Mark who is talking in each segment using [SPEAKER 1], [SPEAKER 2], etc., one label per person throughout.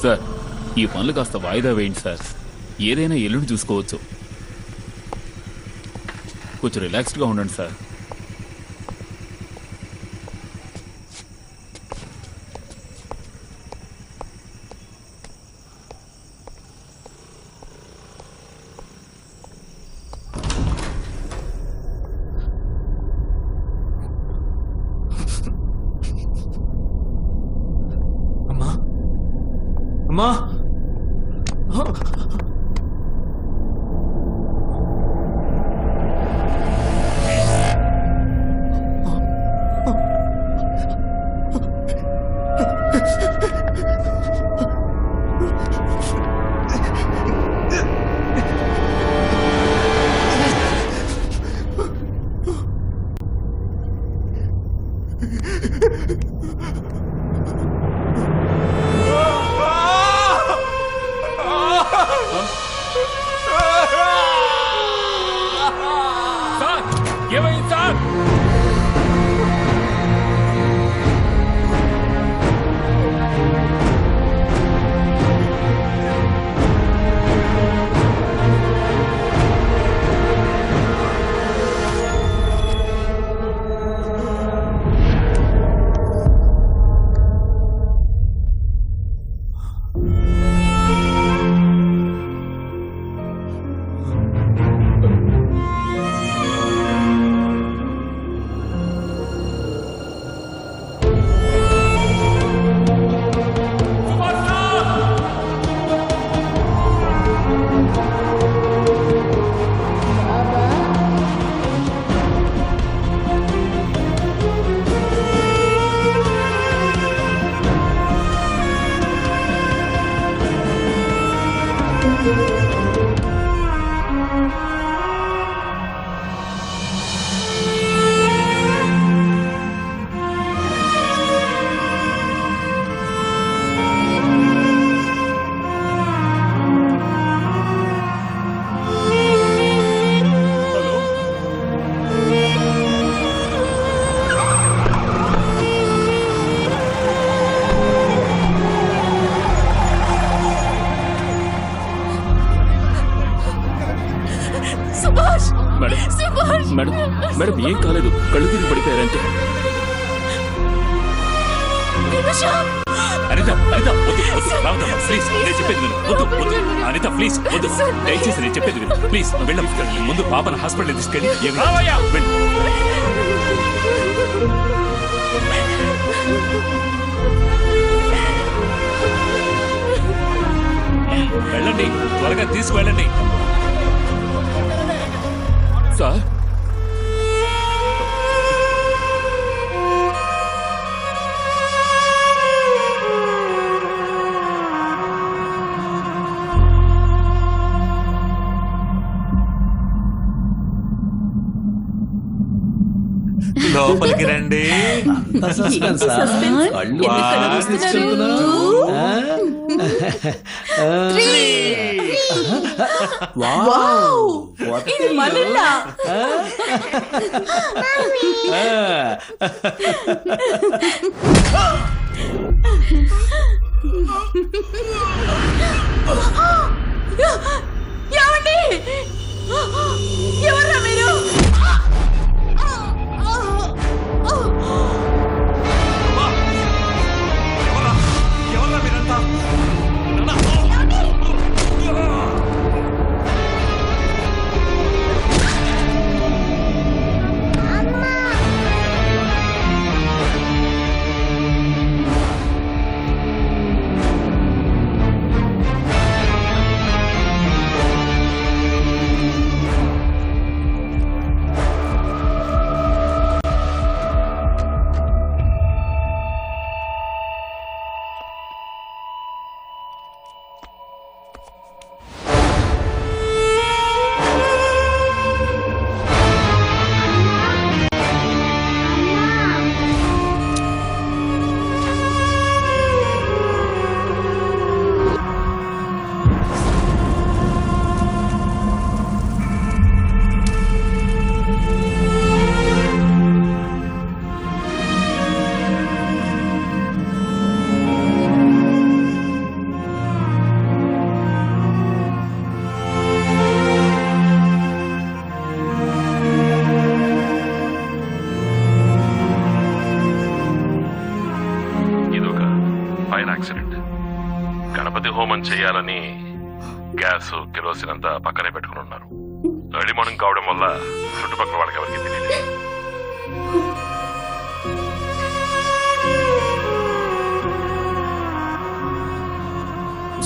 [SPEAKER 1] Sir ఈ పనులు కాస్త వాయిదా వేయండి సార్. ఏదైనా ఎల్లుండి చూసుకోవచ్చు. కొంచెం రిలాక్స్డ్గా ఉండండి సార్.
[SPEAKER 2] అమ్మా అమ్మా
[SPEAKER 1] సార్ ఏమైంది సార్? మేడం మేడం ఏం కాలేదు, కళ్ళు తిరిగి పడిపోయారంటే. అనిత అనిత వద్దు వద్దు రావద్దమ్మా ప్లీజ్, నేను చెప్పేది విను. వద్దు వద్దు అనిత ప్లీజ్ వద్దు, దయచేసి నేను చెప్పేది విను ప్లీజ్. వెళ్ళం ముందు పాపను హాస్పిటల్ తీసుకెళ్ళి వెళ్ళండి, త్వరగా తీసుకువెళ్ళండి. సార్
[SPEAKER 2] లోపలికి రండి.
[SPEAKER 3] ఎవర్రా మీరు? హోమం చేయాలని గ్యాస్ కిరోసిన్ అంతా పక్కనే పెట్టుకుని ఉన్నారు. ఎర్లీ మార్నింగ్ కావడం వల్ల చుట్టుపక్కల వాళ్ళకి ఎవరికి తెలియదు.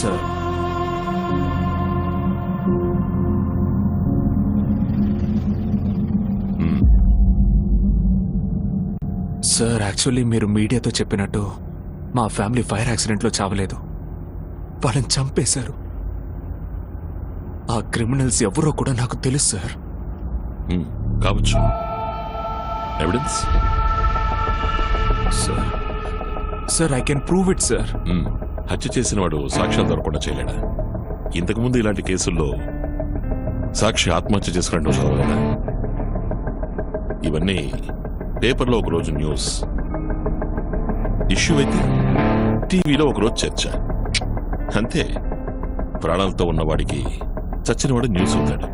[SPEAKER 1] సార్ సార్ యాక్చువల్లీ మీరు మీడియాతో చెప్పినట్టు మా ఫ్యామిలీ ఫైర్ యాక్సిడెంట్లో చావలేదు, వాళ్ళని చంపేశారు. ఆ క్రిమినల్స్ ఎవరో కూడా నాకు తెలుసు సార్.
[SPEAKER 3] కావచ్చు. Evidence?
[SPEAKER 1] Sir sir I can prove it sir.
[SPEAKER 3] హత్య చేసిన వాడు సాక్ష్యాలు దొరకకుండా చేయలేడా? ఇంతకుముందు ఇలాంటి కేసుల్లో సాక్షి ఆత్మహత్య చేసుకున్నట్టు చదవలేదా? ఇవన్నీ పేపర్లో ఒకరోజు న్యూస్, ఇష్యూ అయితే టీవీలో ఒకరోజు చర్చ, అంతే. ప్రాణాలతో ఉన్నవాడికి చచ్చినవాడు న్యూస్ అవుతాడు.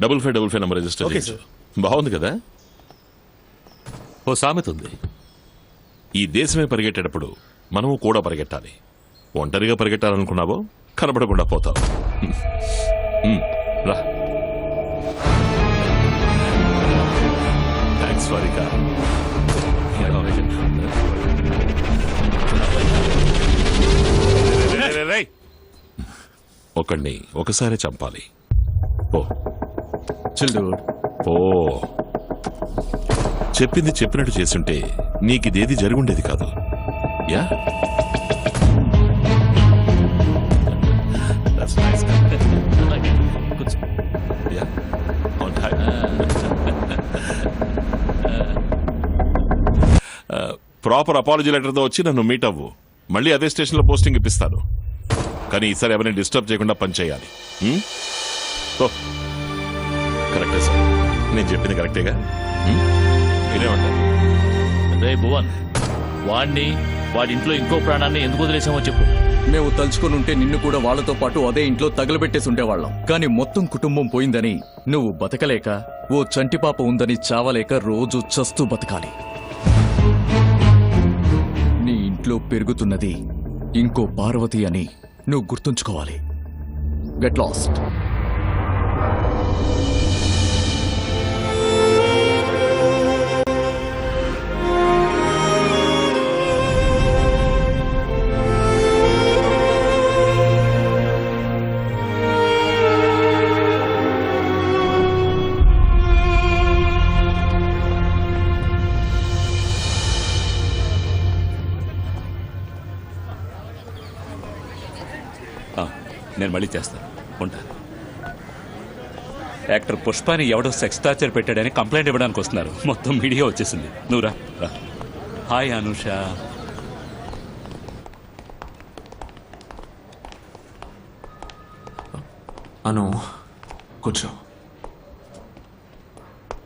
[SPEAKER 3] డబుల్ 555 నెంబర్ రిజిస్టర్ చేయొచ్చు. బాగుంది కదా? ఓ సామెత ఉంది, ఈ దేశమే పరిగెట్టేటప్పుడు మనము కూడా పరిగెట్టాలి. ఒంటరిగా పరిగెట్టాలనుకున్నావో కనబడకుండా పోతావు. రా. థ్యాంక్స్ వారికా. ఒకడిని ఒకసారి చంపాలి. ఓ ఓ చెప్పింది చెప్పినట్టు చేస్తుంటే నీకిదేది జరుగుండేది కాదు. యా, ప్రాపర్ అపాలజీ లెటర్తో వచ్చి నన్ను మీట్ అవ్వు. మళ్ళీ అదే స్టేషన్లో పోస్టింగ్ ఇప్పిస్తాను. కానీ ఈసారి ఎవరిని డిస్టర్బ్ చేయకుండా పని చేయాలి. కరెక్టే సార్, నేను చెప్పింది కరెక్టేగా? ఇదేమంటారు?
[SPEAKER 4] రే భువన్, వాడిని వాడి ఇంట్లో ఇంకో ప్రాణాన్ని ఎందుకు వదిలేసామో చెప్పు.
[SPEAKER 5] మేము తలుచుకుని ఉంటే నిన్ను కూడా వాళ్లతో పాటు అదే ఇంట్లో తగలబెట్టేసి ఉండేవాళ్ళం. కానీ మొత్తం కుటుంబం పోయిందని నువ్వు బతకలేక, ఓ చంటిపాప ఉందని చావలేక రోజు చస్తూ బతకాలి. నీ ఇంట్లో పెరుగుతున్నది ఇంకో పార్వతి అని నువ్వు గుర్తుంచుకోవాలి. Get lost.
[SPEAKER 1] నేను మళ్ళీ చేస్తాను, ఉంటా. యాక్టర్ పుష్పాని ఎవడో సెక్స్ టార్చర్ పెట్టాడని కంప్లైంట్ ఇవ్వడానికి వస్తున్నారు. మొత్తం మీడియా వచ్చేసింది. నువ్వు రా. హాయ్ అనుష. అను, కూర్చో.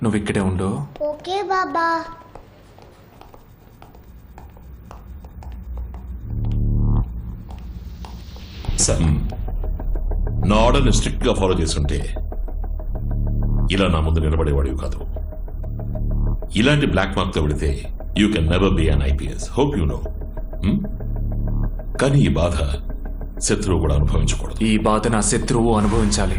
[SPEAKER 1] నువ్వు ఇక్కడే ఉండు.
[SPEAKER 6] ఓకే బాబా.
[SPEAKER 3] సార్, నా ఆర్డర్ని స్ట్రిక్ట్ గా ఫాలో చేసుకుంటే ఇలా నా ముందు నిలబడేవాడివి కాదు. ఇలాంటి బ్లాక్ మార్క్ తో పెడితే you can never be an IPS. Hope you know. కానీ ఈ బాధ శత్రువు కూడా అనుభవించకూడదు.
[SPEAKER 1] ఈ బాధ నా శత్రువు అనుభవించాలి.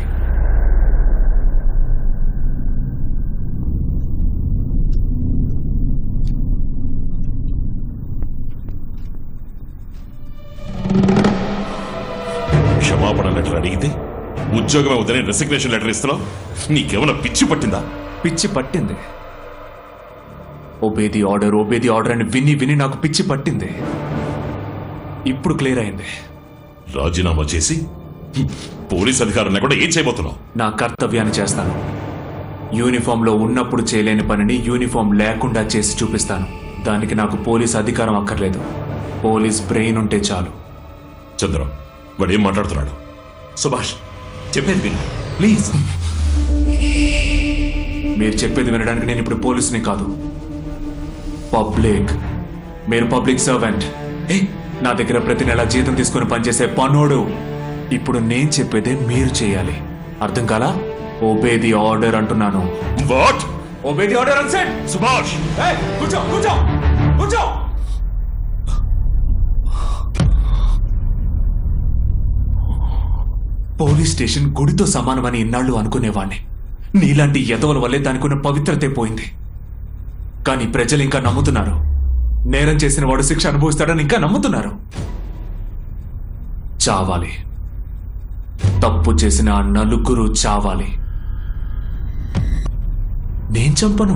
[SPEAKER 3] క్షమాపణ లెటర్ అడిగితే ఉద్యోగమే వద్దని రెసిగ్నేషన్ లెటర్ ఇస్తున్నావు. నీకేమైనా పిచ్చి పట్టిందా?
[SPEAKER 1] పిచ్చి పట్టింది. ఓబేది ఆర్డర్ అని విని విని నాకు పిచ్చి పట్టింది. ఇప్పుడు క్లియర్ అయింది.
[SPEAKER 3] రాజీనామా చేసి పోలీస్ అధికారం లేకుండా ఏం చేయబోతున్నావు?
[SPEAKER 1] నా కర్తవ్యాన్ని చేస్తాను. యూనిఫామ్ లో ఉన్నప్పుడు చేయలేని పనిని యూనిఫామ్ లేకుండా చేసి చూపిస్తాను. దానికి నాకు పోలీస్ అధికారం అక్కర్లేదు. పోలీస్ బ్రెయిన్ ఉంటే చాలు.
[SPEAKER 3] చంద్రం, వాడు ఏం మాట్లాడుతున్నాడు?
[SPEAKER 1] సుభాష్, చెప్పేది విను ప్లీజ్. మీరు చెప్పేది వినడానికి నేను ఇప్పుడు పోలీసుని కాదు, పబ్లిక్. మీరు పబ్లిక్ సర్వెంట్. నా దగ్గర ప్రతి నెల జీతం తీసుకుని పనిచేసే పనోడు. ఇప్పుడు నేను చెప్పేదే మీరు చేయాలి. అర్థం కాలా? ఒబే ది ఆర్డర్ అంటున్నాను.
[SPEAKER 3] వాట్
[SPEAKER 1] ఒబే ది ఆర్డర్ అని సెడ్.
[SPEAKER 3] సుభాష్
[SPEAKER 1] కూర్చో కూర్చో కూర్చో. పోలీస్ స్టేషన్ గుడితో సమానమని ఇన్నాళ్ళు అనుకునేవాణ్ణి. నీలాంటి యదవుల వల్లే దానికున్న పవిత్రతే పోయింది. కానీ ప్రజలు ఇంకా నమ్ముతున్నారు. నేరం చేసిన వాడు శిక్ష అనుభవిస్తాడని ఇంకా నమ్ముతున్నారు. చావాలి. తప్పు చేసిన ఆ నలుగురు చావాలి. నేను చంపను.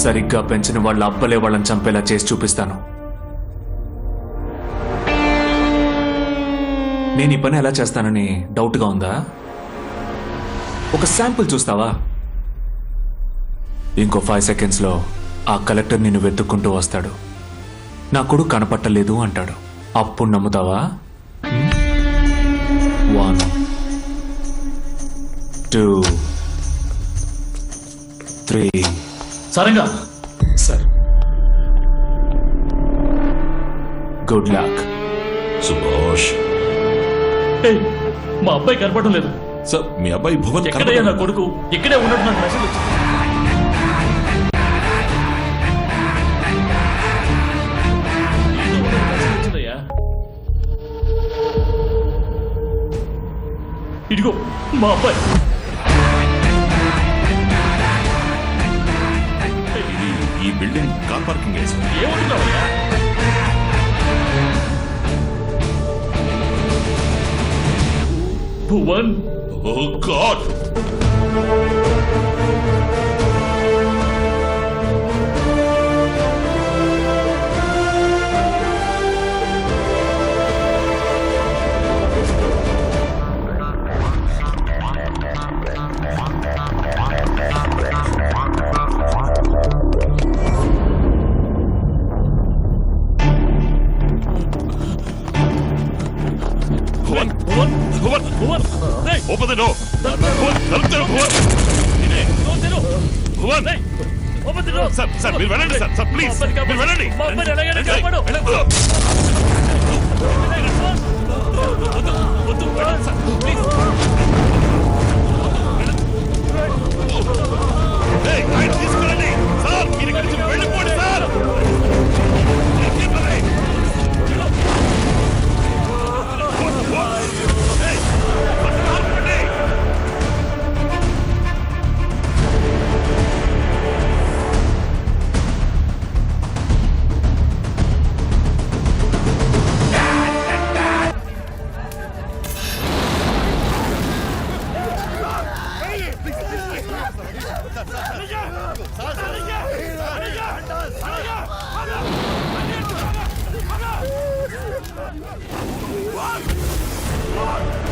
[SPEAKER 1] సరిగ్గా పెంచిన వాళ్ళ అబ్బలే వాళ్ళని చంపేలా చేసి చూపిస్తాను. నేను ఈ పని ఎలా చేస్తానని డౌట్గా ఉందా? ఒక శాంపుల్ చూస్తావా? ఇంకో 5 సెకండ్స్లో ఆ కలెక్టర్ నిన్ను వెతుక్కుంటూ వస్తాడు. నా కొడుకు కనపట్టలేదు అంటాడు. అప్పుడు నమ్ముతావా? 1 2 3.
[SPEAKER 4] సరంగా
[SPEAKER 1] సరే, గుడ్ లక్.
[SPEAKER 3] సుభాష్
[SPEAKER 4] ఏయ్, మా అబ్బాయి కనపడడం లేదు.
[SPEAKER 3] సార్ మీ అబ్బాయి భువన్
[SPEAKER 4] ఎక్కడయ్యా నా కొడుకు? ఇక్కడే ఉన్నట్టు నాకు మెసేజ్ వచ్చింది. ఏదో ఒక మెసేజ్ వచ్చిందయ్యా. ఇదిగో మా అబ్బాయి.
[SPEAKER 3] ఈ బిల్డింగ్ కార్ పార్కింగ్ వేసి
[SPEAKER 4] ఏమంటున్నావయ్యా? భువన్,
[SPEAKER 3] ఓ గాడ్ భువన్
[SPEAKER 4] భువన్,
[SPEAKER 3] భువన్
[SPEAKER 4] భువన్, రేయ్,
[SPEAKER 3] ఓపెన్ ద డోర్ భువన్ తలుపు తెరువు భువన్ ఇదే
[SPEAKER 4] డోర్ తెరు.
[SPEAKER 3] భువన్
[SPEAKER 4] రేయ్, ఓపెన్ ది డోర్.
[SPEAKER 3] సార్ మీరు వెళ్ళండి సార్ ప్లీజ్
[SPEAKER 4] మా అబ్బాయిని
[SPEAKER 3] మీరు వెళ్ళండి
[SPEAKER 4] మా అబ్బాయిని ఎలాగైనా కాపాడు. వద్దు, వద్దు, వెళ్ళండి సార్, ప్లీజ్.
[SPEAKER 3] ఏయ్, ఆయన తీసుకెళ్ళండి సార్ మీరు ఇక్కడి నుంచి వెళ్ళిపోండి సార్ ఏయ్, ఆపండి.
[SPEAKER 6] What?